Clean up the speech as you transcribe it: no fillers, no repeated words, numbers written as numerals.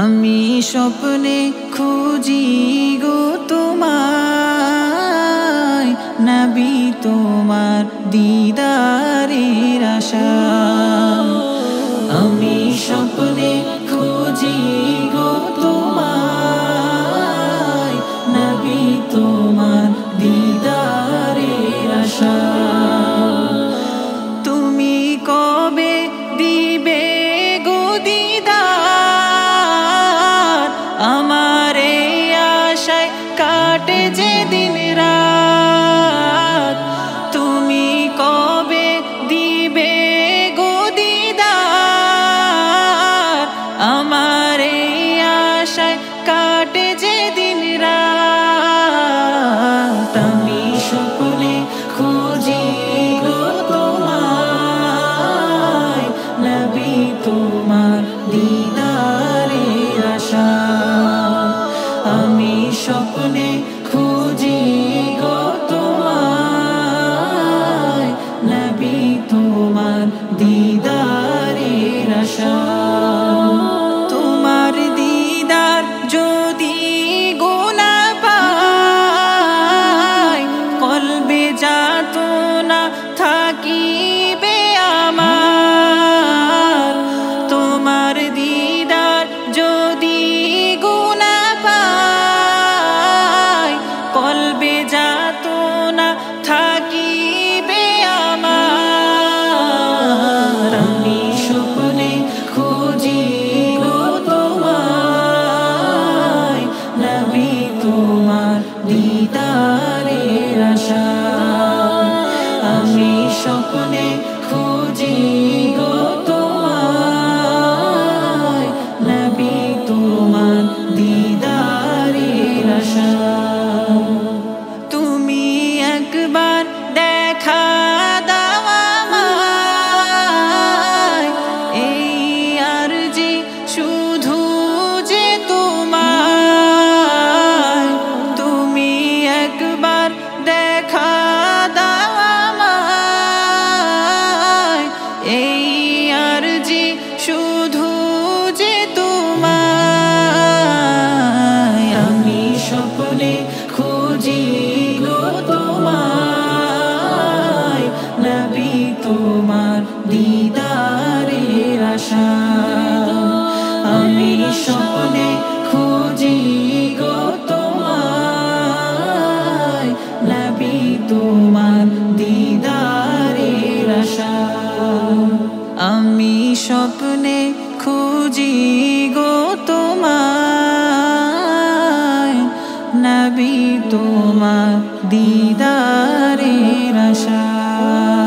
আমি স্বপ্নে খুঁজি গো তোমায়, নবী তোমার দিদারের আশায়। আমি স্বপ্নে খুঁজি গো তোমায়, নবী তোমার দিদারের আশায়। তুমি কবে দিবে গো দিদার, আমার এই আশায় কাটে যে দিন রাত। তুমি কবে দিবে গো দিদার, আমার এই আশায় কাটে যে দিন রাত। আমি স্বপ্নে খুঁজি গো তোমায়, নবী তোমার দিদারের আশায়। আমি স্বপ্নে খুঁজি গো তোমায়, নবী তোমার দিদারের আশায়। তোমার দিদার যদি গো না পাই, কলবে যাতনা থাকিবে আমার। তোমার দিদার যদি গো না পাই, কলবে যাতনা থাকিবে আমার। আমি স্বপ্নে খুঁজি গো তোমায়, নবী তোমার দিদারের আশায়। আমি স্বপ্নে খুঁজি গো তোমায়, নবী তোমার দিদারের আশায়। তুমি একবার দেখা দাও আমায়, এই আরজি শুধু যে তোমায়। তুমি একবার দেখা দাও আমায়, এই আরজি শুধু যে তোমায়। আমি স্বপ্নে খুঁজি গো তোমায়, নবী তোমার দিদারের আশায়। আমি স্বপ্নে খুঁজি গো তোমায়, নবী তোমার দিদারের আশায়। আমি স্বপ্নে খুঁজি গো তোমায়, নবী তোমার দিদারের আশায়।